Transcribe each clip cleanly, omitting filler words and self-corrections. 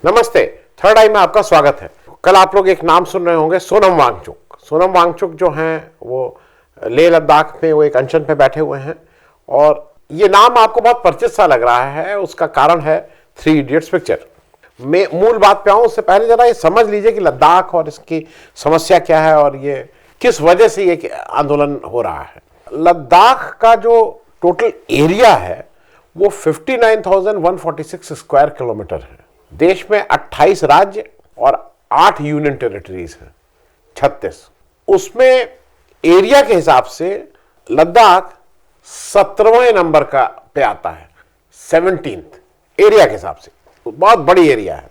नमस्ते, थर्ड आई में आपका स्वागत है। कल आप लोग एक नाम सुन रहे होंगे, सोनम वांगचुक। सोनम वांगचुक जो हैं वो लेह लद्दाख में वो एक अनशन पे बैठे हुए हैं और ये नाम आपको बहुत परिचित सा लग रहा है। उसका कारण है थ्री इडियट्स पिक्चर। मैं मूल बात पे आऊं उससे पहले जरा ये समझ लीजिए कि लद्दाख और इसकी समस्या क्या है और ये किस वजह से ये आंदोलन हो रहा है। लद्दाख का जो टोटल एरिया है वो 59,146 स्क्वायर किलोमीटर है। देश में 28 राज्य और 8 यूनियन टेरिटरीज हैं, 36। उसमें एरिया के हिसाब से लद्दाख 17वें नंबर का पे आता है, 17th एरिया के हिसाब से। बहुत बड़ी एरिया है।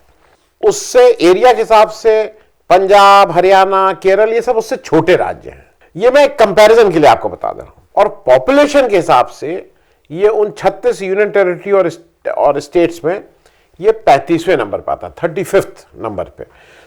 उससे एरिया के हिसाब से पंजाब, हरियाणा, केरल ये सब उससे छोटे राज्य हैं। ये मैं एक कंपैरिजन के लिए आपको बता दे रहा हूं। और पॉपुलेशन के हिसाब से ये उन 36 यूनियन टेरिटरी और स्टेट्स में ये 35वें नंबर पर आता है, 35th नंबर पे।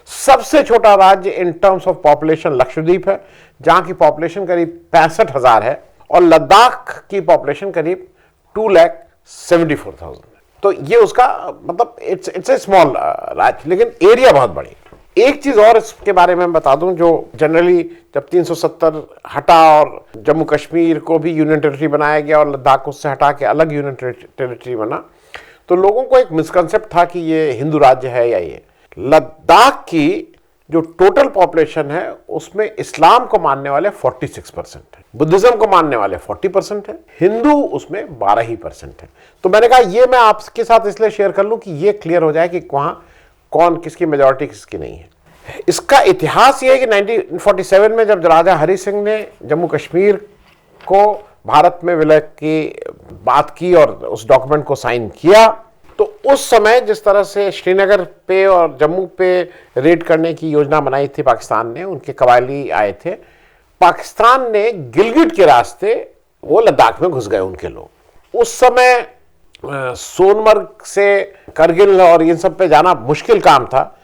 सबसे छोटा राज्य in terms of population Lakshadweep है, जहां की पॉपुलेशन करीब 65,000 है और लद्दाख की पॉपुलेशन करीब 2,74,000 है। तो ये उसका मतलब इट्स ए स्मॉल राज्य, लेकिन एरिया बहुत बड़ी। एक चीज और इसके बारे में बता दूं, जो जनरली जब 370 हटा और जम्मू कश्मीर को भी यूनियन टेरिटरी बनाया गया और लद्दाख को उससे हटा के अलग यूनियन टेरिटरी बना, तो लोगों को एक मिसकंसेप्ट था कि ये हिंदू राज्य है या ये। लद्दाख की जो टोटल पॉपुलेशन है उसमें इस्लाम को मानने वाले 46% है, बुद्धिज्म को मानने वाले 40% है, हिंदू उसमें 12% है। तो मैंने कहा ये मैं आपके साथ इसलिए शेयर कर लूं कि ये क्लियर हो जाए कि वहां कौन किसकी मेजॉरिटी किसकी नहीं है। इसका इतिहास ये है कि 1947 में जब राजा हरि सिंह ने जम्मू कश्मीर को भारत में विलय की बात की और उस डॉक्यूमेंट को साइन किया, तो उस समय जिस तरह से श्रीनगर पे और जम्मू पे रेड करने की योजना बनाई थी पाकिस्तान ने, उनके कबायली आए थे, पाकिस्तान ने गिलगिट के रास्ते वो लद्दाख में घुस गए उनके लोग। उस समय सोनमर्ग से करगिल और इन सब पे जाना मुश्किल काम था,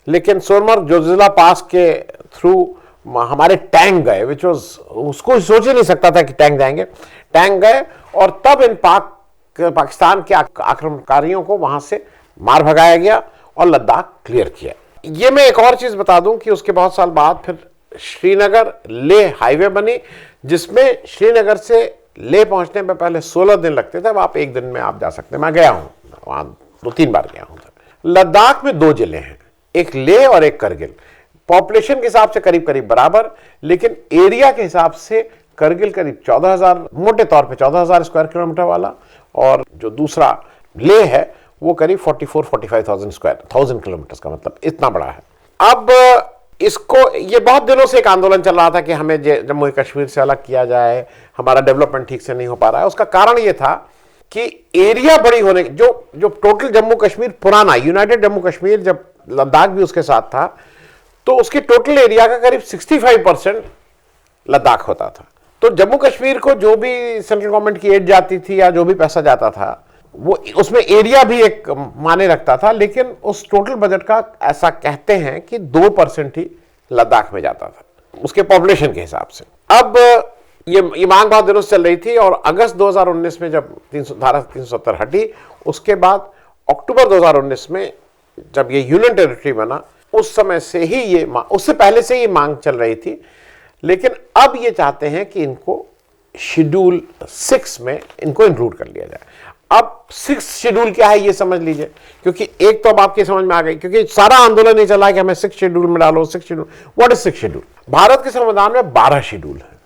लेकिन सोनमर्ग जोजिला पास के थ्रू हमारे टैंक गए, विच वाज उसको सोच ही नहीं सकता था कि टैंक जाएंगे। टैंक गए और तब इन पाकिस्तान के आक्रमणकारियों को वहां से मार भगाया गया और लद्दाख क्लियर किया। ये मैं एक और चीज बता दूं कि उसके बहुत साल बाद फिर श्रीनगर लेह हाईवे बनी, जिसमें श्रीनगर से लेह पहुंचने में पहले 16 दिन लगते थे, अब आप एक दिन में आप जा सकते हैं। मैं गया हूं वहां, 2-3 बार गया हूं। लद्दाख में 2 जिले हैं, एक लेह और एक करगिल। पॉपुलेशन के हिसाब से करीब करीब बराबर, लेकिन एरिया के हिसाब से करगिल करीब 14,000, मोटे तौर पे 14,000 स्क्वायर किलोमीटर वाला, और जो दूसरा लेह है वो करीब 44-45,000 किलोमीटर का, मतलब इतना बड़ा है। अब इसको ये बहुत दिनों से एक आंदोलन चल रहा था कि हमें जम्मू कश्मीर से अलग किया जाए, हमारा डेवलपमेंट ठीक से नहीं हो पा रहा है। उसका कारण ये था कि एरिया बड़ी होने, जो टोटल जम्मू कश्मीर पुराना यूनाइटेड जम्मू कश्मीर, जब लद्दाख भी उसके साथ था, तो उसके टोटल एरिया का करीब 65% लद्दाख होता था। तो जम्मू कश्मीर को जो भी सेंट्रल गवर्नमेंट की एड जाती थी या जो भी पैसा जाता था, वो उसमें एरिया भी एक माने रखता था, लेकिन उस टोटल बजट का ऐसा कहते हैं कि 2% ही लद्दाख में जाता था उसके पॉपुलेशन के हिसाब से। अब ये मांग बहुत दिनों से चल रही थी और अगस्त 2019 में जब धारा 370 हटी, उसके बाद अक्टूबर 2019 में जब ये यूनियन टेरिटरी बना, उस समय से ही ये उससे पहले से ये मांग चल रही थी, लेकिन अब ये चाहते हैं कि इनको शेड्यूल 6 में इनको इंक्लूड कर लिया जाए। अब 6 शेड्यूल क्या है ये समझ लीजिए, क्योंकि एक तो अब आपकी समझ में आ गई, क्योंकि सारा आंदोलन नहीं चला है कि हमें 6 शेड्यूल में डालो। 6 schedule, what is 6 schedule? Bharat के संविधान में 12 शेड्यूल है,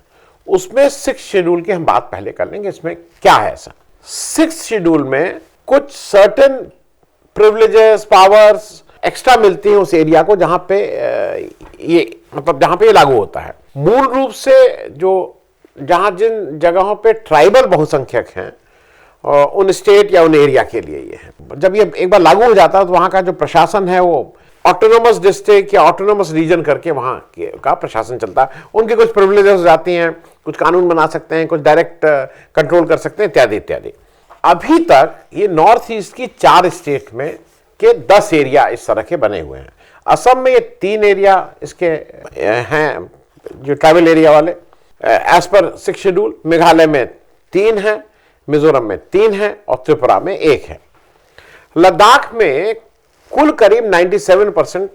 उसमें 6 शेड्यूल की हम बात पहले कर लेंगे। इसमें क्या है ऐसा? 6 शेड्यूल में कुछ सर्टेन प्रिविलेजेस, पावर्स एक्स्ट्रा मिलती हैं उस एरिया को जहां पे ये मतलब जहां पे ये लागू होता है। मूल रूप से जहां जिन जगहों पे ट्राइबल बहुसंख्यक हैं उन स्टेट या उन एरिया के लिए ये है। जब ये एक बार लागू हो जाता है तो वहां का जो प्रशासन है वो ऑटोनोमस डिस्ट्रिक्ट या ऑटोनोमस रीजन करके वहां का प्रशासन चलता है। उनके कुछ प्रिविलेजेस हो जाती हैं, कुछ कानून बना सकते हैं, कुछ डायरेक्ट कंट्रोल कर सकते हैं, इत्यादि इत्यादि। अभी तक ये नॉर्थ ईस्ट की 4 स्टेट में के 10 एरिया इस तरह के बने हुए हैं। असम में ये 3 एरिया इसके हैं जो ट्राइबल एरिया वाले एज पर 6 शेड्यूल। मेघालय में 3 है, मिजोरम में 3 है और त्रिपुरा में 1 है। लद्दाख में कुल करीब 97%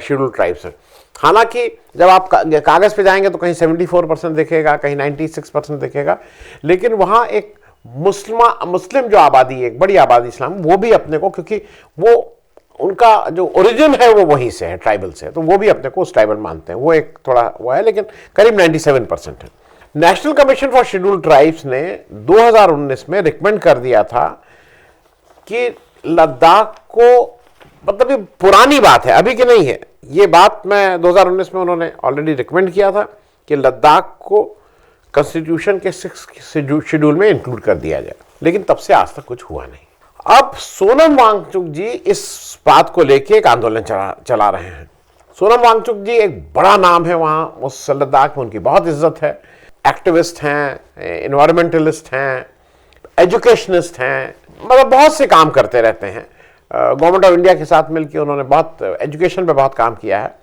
शेड्यूल्ड ट्राइब्स हैं। हालांकि जब आप कागज पे जाएंगे तो कहीं 74% दिखेगा, कहीं 96% दिखेगा, लेकिन वहां एक मुस्लिम जो आबादी है, एक बड़ी आबादी इस्लाम, वो भी अपने को, क्योंकि वो उनका जो ओरिजिन है वो वहीं से है, ट्राइबल से, तो वो भी अपने को उस ट्राइबल मानते हैं। वो एक थोड़ा वो है, लेकिन करीब 97% है। National commission for scheduled tribes ने 2019 में रिकमेंड कर दिया था कि लद्दाख को, मतलब ये पुरानी बात है, अभी की नहीं है, ये बात मैं 2019 में उन्होंने ऑलरेडी रिकमेंड किया था कि लद्दाख को कॉन्स्टिट्यूशन के 6th शेड्यूल में इंक्लूड कर दिया जाए, लेकिन तब से आज तक कुछ हुआ नहीं। अब सोनम वांगचुक जी इस बात को लेके एक आंदोलन चला रहे हैं। सोनम वांगचुक जी एक बड़ा नाम है वहां उस लद्दाख में, उनकी बहुत इज्जत है, एक्टिविस्ट हैं, एनवायरमेंटलिस्ट हैं, एजुकेशनिस्ट हैं, मतलब बहुत से काम करते रहते हैं। गवर्नमेंट ऑफ इंडिया के साथ मिलकर उन्होंने बहुत एजुकेशन पे बहुत काम किया है।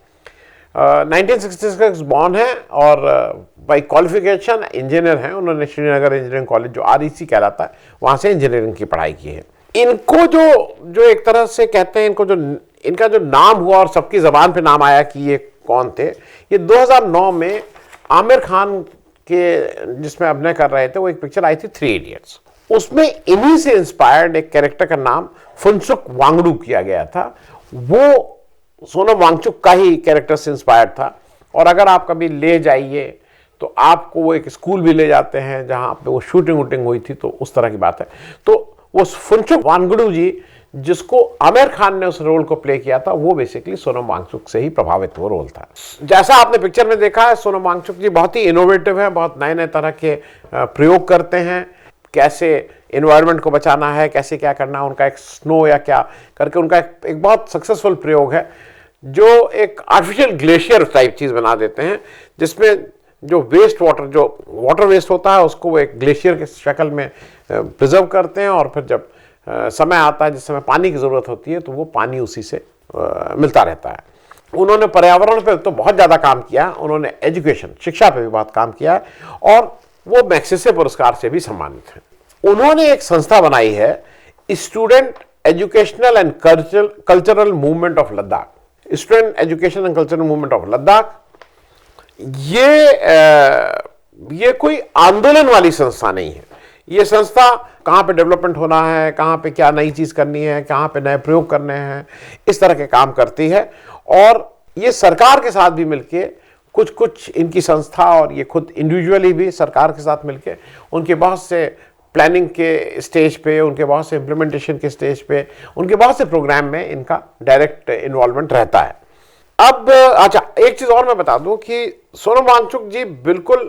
1966 बॉर्न है और बाई क्वालिफिकेशन इंजीनियर हैं। उन्होंने श्रीनगर इंजीनियरिंग कॉलेज, जो REC कहलाता है, वहाँ से इंजीनियरिंग की पढ़ाई की है। इनको जो एक तरह से कहते हैं, इनका जो नाम हुआ और सबकी ज़बान पे नाम आया कि ये कौन थे, ये 2009 में आमिर खान के जिसमें अभिनय कर रहे थे, वो एक पिक्चर आई थी 3 इडियट्स, उसमें इन्हीं से इंस्पायर्ड एक कैरेक्टर का नाम फुनसुक वांगडू किया गया था। वो सोनम वांगचुक का ही कैरेक्टर से इंस्पायर्ड था। और अगर आप कभी ले जाइए तो आपको वो एक स्कूल भी ले जाते हैं जहां पे वो शूटिंग वूटिंग हुई थी, तो उस तरह की बात है। तो वो फुनसुक वांगडू जी, जिसको आमिर खान ने उस रोल को प्ले किया था, वो बेसिकली सोनम वांगचुक से ही प्रभावित वो रोल था। जैसा आपने पिक्चर में देखा है, सोनम वांगचुक जी बहुत ही इनोवेटिव है, बहुत नए नए तरह के प्रयोग करते हैं, कैसे एनवायरनमेंट को बचाना है, कैसे क्या करना है। उनका एक स्नो या क्या करके उनका एक बहुत सक्सेसफुल प्रयोग है, जो एक आर्टिफिशियल ग्लेशियर टाइप चीज़ बना देते हैं, जिसमें जो वेस्ट वाटर, जो वाटर वेस्ट होता है, उसको वो एक ग्लेशियर के शक्ल में प्रिजर्व करते हैं, और फिर जब समय आता है, जिस समय पानी की ज़रूरत होती है, तो वो पानी उसी से मिलता रहता है। उन्होंने पर्यावरण पर तो बहुत ज़्यादा काम किया, उन्होंने एजुकेशन, शिक्षा पे भी बहुत काम किया है, और वो मैग्सेसे पुरस्कार से भी सम्मानित हैं। उन्होंने एक संस्था बनाई है, student educational and cultural movement of Ladakh, student education and cultural movement of Ladakh. ये कोई आंदोलन वाली संस्था नहीं है। ये संस्था कहाँ पे डेवलपमेंट होना है, कहाँ पे क्या नई चीज़ करनी है, कहाँ पे नए प्रयोग करने हैं, इस तरह के काम करती है। और ये सरकार के साथ भी मिलके कुछ इनकी संस्था, और ये खुद इंडिविजुअली भी सरकार के साथ मिलके उनके बहुत से प्लानिंग के स्टेज पे, उनके बहुत से इम्प्लीमेंटेशन के स्टेज पे, उनके बहुत से प्रोग्राम में इनका डायरेक्ट इन्वॉल्वमेंट रहता है। अब अच्छा, एक चीज़ और मैं बता दूं कि सोनम वांगचुक जी बिल्कुल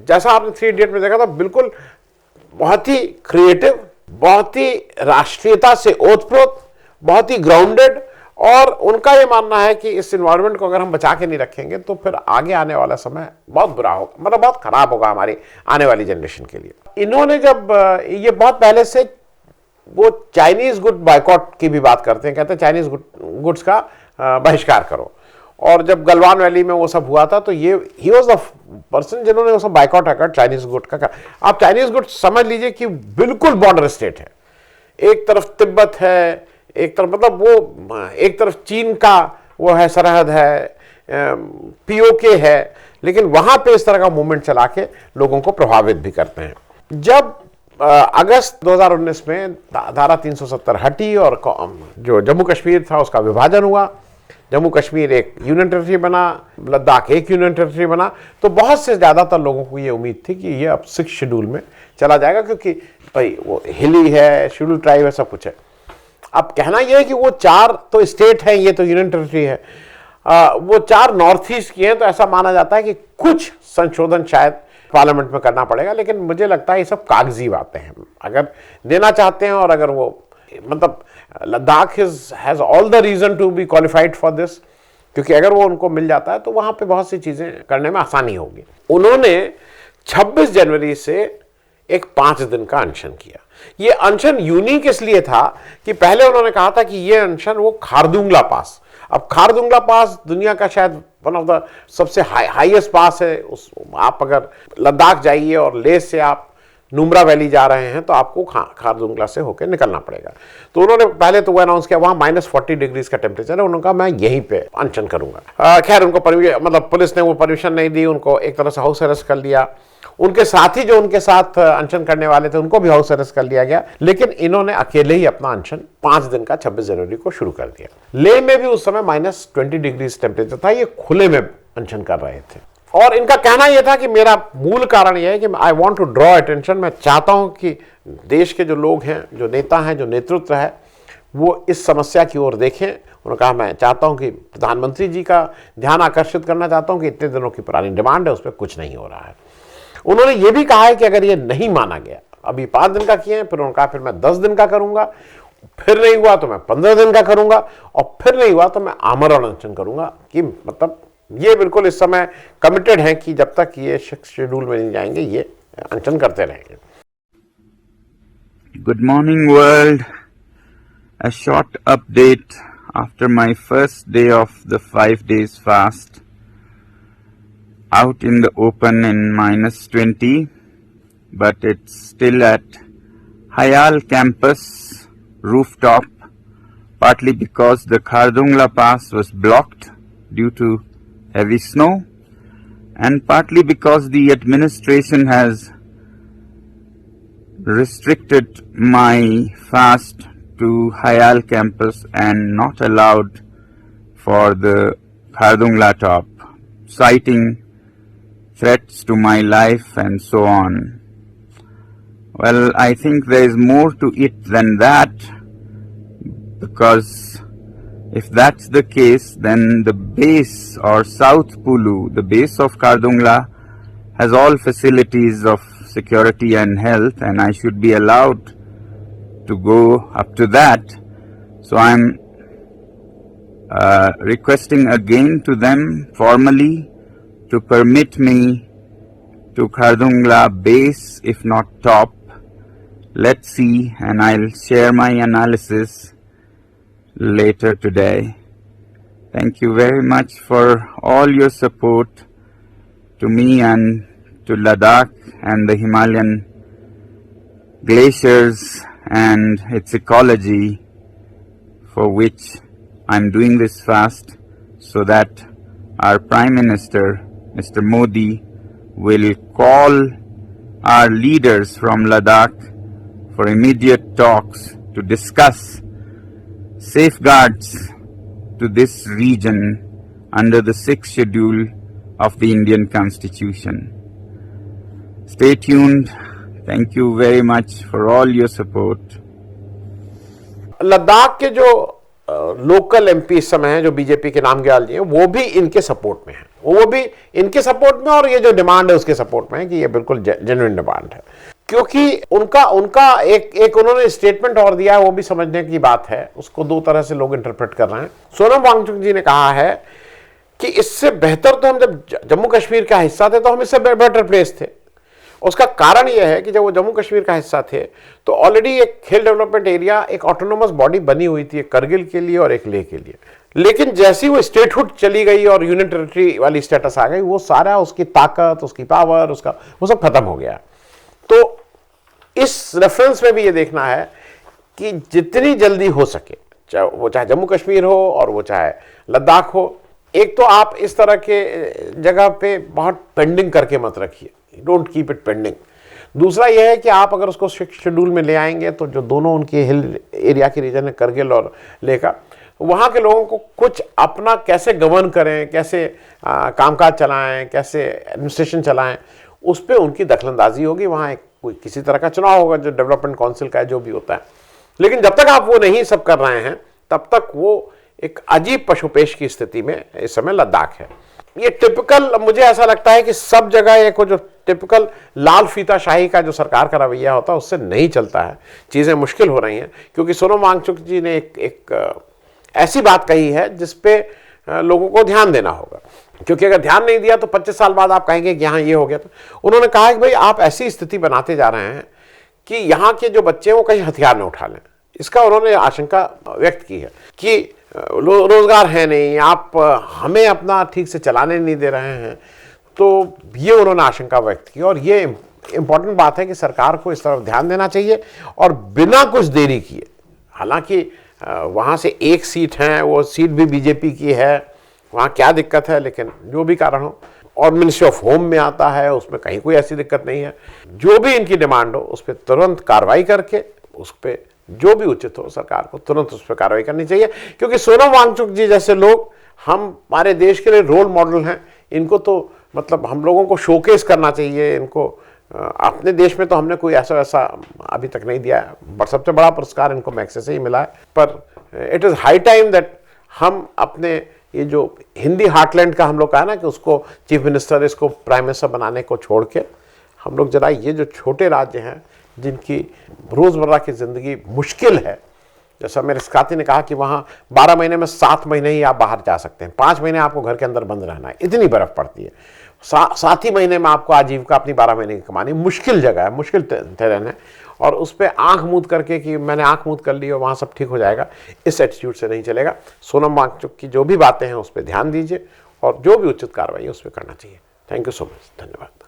जैसा आपने 3 इडियट में देखा था, बिल्कुल बहुत ही क्रिएटिव, बहुत ही राष्ट्रीयता से ओतप्रोत, बहुत ही ग्राउंडेड, और उनका ये मानना है कि इस इन्वायरमेंट को अगर हम बचा के नहीं रखेंगे तो फिर आगे आने वाला समय बहुत बुरा होगा, मतलब बहुत खराब होगा हमारी आने वाली जनरेशन के लिए। इन्होंने जब ये बहुत पहले से वो चाइनीज गुड बाइकॉट की भी बात करते हैं, कहते हैं चाइनीज गुड्स का बहिष्कार करो। और जब गलवान वैली में वो सब हुआ था, तो ये ही वाज द पर्सन जिन्होंने वो सब बाइकॉट कर चाइनीज गुड का। आप चाइनीज गुड समझ लीजिए कि बिल्कुल बॉर्डर स्टेट है, एक तरफ तिब्बत है, एक तरफ मतलब वो एक तरफ चीन का वो है, सरहद है, POK है, लेकिन वहां पे इस तरह का मूवमेंट चला के लोगों को प्रभावित भी करते हैं। जब अगस्त 2019 में धारा 370 हटी और जो जम्मू कश्मीर था उसका विभाजन हुआ, जम्मू कश्मीर एक यूनियन टेरिटरी बना, लद्दाख एक यूनियन टेरिटरी बना, तो बहुत से ज़्यादातर लोगों को ये उम्मीद थी कि ये अब 6 शेड्यूल में चला जाएगा, क्योंकि भाई वो हिली है, शेड्यूल ट्राइब है, सब कुछ है। अब कहना यह है कि वो 4 तो स्टेट हैं, ये तो यूनियन टेरिटरी है, वो 4 नॉर्थ ईस्ट की हैं, तो ऐसा माना जाता है कि कुछ संशोधन शायद पार्लियामेंट में करना पड़ेगा। लेकिन मुझे लगता है ये सब कागजी बातें हैं। अगर देना चाहते हैं, और अगर वो मतलब Ladakh has all the reason to be qualified for this, क्योंकि अगर वो उनको मिल जाता है तो वहाँ पे बहुत सी चीज़ें करने में आसानी होगी। उन्होंने 26 जनवरी से एक 5 दिन का अनशन किया। ये अनशन यूनिक इसलिए था कि पहले उन्होंने कहा था कि ये अनशन वो खारदुंगला पास, अब खारदुंगला पास दुनिया का शायद वन ऑफ द सबसे हाईएस्ट पास है। उस आप अगर लद्दाख जाइए और लेह से आप नुब्रा वैली जा रहे हैं तो आपको खारदुंगला से होकर निकलना पड़ेगा। तो उन्होंने पहले तो वो अनाउंस किया वहां -40 डिग्रीज का टेम्परेचर है, उन्होंने कहा मैं यहीं पे अनशन करूंगा। खैर उनको मतलब पुलिस ने वो परमिशन नहीं दी, उनको एक तरह से हाउस अरेस्ट कर लिया। उनके साथी जो उनके साथ अनशन करने वाले थे उनको भी हाउस अरेस्ट कर लिया गया, लेकिन इन्होंने अकेले ही अपना अनशन 5 दिन का 26 जनवरी को शुरू कर दिया। लेह में भी उस समय -20 डिग्रीज टेम्परेचर था, ये खुले में अनशन कर रहे थे। और इनका कहना यह था कि मेरा मूल कारण यह है कि I want to draw attention, मैं चाहता हूं कि देश के जो लोग हैं, जो नेता हैं, जो नेतृत्व है, वो इस समस्या की ओर देखें। उन्होंने कहा मैं चाहता हूं कि प्रधानमंत्री जी का ध्यान आकर्षित करना चाहता हूं कि इतने दिनों की पुरानी डिमांड है, उस पर कुछ नहीं हो रहा है। उन्होंने ये भी कहा है कि अगर ये नहीं माना गया, अभी 5 दिन का किए हैं, फिर उन्होंने कहा फिर मैं 10 दिन का करूंगा, फिर नहीं हुआ तो मैं 15 दिन का करूंगा, और फिर नहीं हुआ तो मैं आमरण अनशन करूंगा। कि मतलब ये बिल्कुल इस समय कमिटेड है कि जब तक ये शेड्यूल में नहीं जाएंगे ये अनशन करते रहेंगे। Good morning world. A short update after my first day of the 5 days fast. Out in the open in -20, but it's still at Hayal campus rooftop, partly because the Khardungla Pass was blocked due to heavy snow, and partly because the administration has restricted my fast to Hayal campus and not allowed for the Khardungla top, citing threats to my life and so on. Well, I think there is more to it than that, because if that's the case, then the base or South Pulu, the base of Khardungla, has all facilities of security and health, and I should be allowed to go up to that. So I'm requesting again to them formally to permit me to Khardungla base, if not top. Let's see, and I'll share my analysis later today. Thank you very much for all your support to me and to Ladakh and the Himalayan glaciers and its ecology, for which I'm doing this fast, so that our Prime Minister, Mr. Modi, will call our leaders from Ladakh for immediate talks to discuss safeguards to this region under the 6th schedule of the Indian Constitution. Stay tuned. Thank you very much for all your support. Ladakh के जो local MP इस समय हैं, जो BJP के नामग्याल जी हैं, वो भी इनके सपोर्ट में हैं, वो भी इनके सपोर्ट में, और ये जो डिमांड है उसके सपोर्ट में है कि ये बिल्कुल जेन्युइन डिमांड है। क्योंकि उनका एक उन्होंने स्टेटमेंट और दिया है, वो भी समझने की बात है, उसको 2 तरह से लोग इंटरप्रेट कर रहे हैं। सोनम वांगचुक जी ने कहा है कि इससे बेहतर तो हम जब जम्मू कश्मीर का हिस्सा थे तो हम इससे बेटर प्लेस थे। उसका कारण यह है कि जब वो जम्मू कश्मीर का हिस्सा थे तो ऑलरेडी एक खेल डेवलपमेंट एरिया, एक ऑटोनोमस बॉडी बनी हुई थी, एक करगिल के लिए और एक लेह के लिए। लेकिन जैसी वो स्टेटहुड चली गई और यूनियन टेरिटरी वाली स्टेटस आ गई, वो सारा उसकी ताकत, उसकी पावर, उसका वो सब खत्म हो गया। तो इस रेफरेंस में भी ये देखना है कि जितनी जल्दी हो सके, चाहे जम्मू कश्मीर हो और वो चाहे लद्दाख हो, एक तो आप इस तरह के जगह पे बहुत पेंडिंग करके मत रखिए, डोंट कीप इट पेंडिंग। दूसरा यह है कि आप अगर उसको शेड्यूल में ले आएंगे तो जो दोनों उनके हिल एरिया के रीजन है, करगिल और लेह का, वहाँ के लोगों को कुछ अपना कैसे गवर्न करें, कैसे कामकाज चलाएं, कैसे एडमिनिस्ट्रेशन चलाएं, उस पर उनकी दखलंदाजी होगी। वहाँ कोई किसी तरह का चुनाव होगा, जो डेवलपमेंट काउंसिल का जो भी होता है। लेकिन जब तक आप वो नहीं सब कर रहे हैं, तब तक वो एक अजीब पशुपेश की स्थिति में इस समय लद्दाख है। ये टिपिकल, मुझे ऐसा लगता है कि सब जगह एक जो टिपिकल लाल फीता शाही का जो सरकार का रवैया होता है उससे नहीं चलता है, चीज़ें मुश्किल हो रही हैं। क्योंकि सोनम वांगचुक जी ने एक ऐसी बात कही है जिस पे लोगों को ध्यान देना होगा, क्योंकि अगर ध्यान नहीं दिया तो 25 साल बाद आप कहेंगे कि यहाँ ये हो गया। तो उन्होंने कहा कि भाई आप ऐसी स्थिति बनाते जा रहे हैं कि यहाँ के जो बच्चे हैं वो कहीं हथियार न उठा लें। इसका उन्होंने आशंका व्यक्त की है कि रोजगार है नहीं, आप हमें अपना ठीक से चलाने नहीं दे रहे हैं। तो ये उन्होंने आशंका व्यक्त की, और ये इंपॉर्टेंट बात है कि सरकार को इस तरफ ध्यान देना चाहिए और बिना कुछ देरी किए, हालांकि वहाँ से एक सीट है, वो सीट भी बीजेपी की है, वहाँ क्या दिक्कत है, लेकिन जो भी कारण हो, और मिनिस्ट्री ऑफ होम में आता है, उसमें कहीं कोई ऐसी दिक्कत नहीं है। जो भी इनकी डिमांड हो उस पर तुरंत कार्रवाई करके उस पर जो भी उचित हो सरकार को तुरंत उस पर कार्रवाई करनी चाहिए, क्योंकि सोनम वांगचुक जी जैसे लोग हमारे देश के लिए रोल मॉडल हैं। इनको तो मतलब हम लोगों को शोकेस करना चाहिए इनको। अपने देश में तो हमने कोई ऐसा वैसा अभी तक नहीं दिया है, बट सबसे बड़ा पुरस्कार इनको मैग्सेसे से ही मिला है। पर it is high time that हम अपने ये जो हिंदी हार्टलैंड का हम लोग कहा ना कि उसको चीफ मिनिस्टर, इसको प्राइम मिनिस्टर बनाने को छोड़ के हम लोग जरा ये जो छोटे राज्य हैं जिनकी रोज़मर्रा की ज़िंदगी मुश्किल है, जैसा मेरे साथी ने कहा कि वहाँ 12 महीने में 7 महीने ही आप बाहर जा सकते हैं, 5 महीने आपको घर के अंदर बंद रहना है, इतनी बर्फ़ पड़ती है। 7 ही महीने में आपको आजीविका अपनी 12 महीने की कमानी, मुश्किल जगह है, मुश्किल टेरेन है, और उस पर आँख मूंद करके कि मैंने आँख मूंद कर ली और वहाँ सब ठीक हो जाएगा, इस एटीट्यूड से नहीं चलेगा। सोनम वांगचुक की जो भी बातें हैं उस पर ध्यान दीजिए और जो भी उचित कार्रवाई है उस पर करना चाहिए। थैंक यू सो मच, धन्यवाद।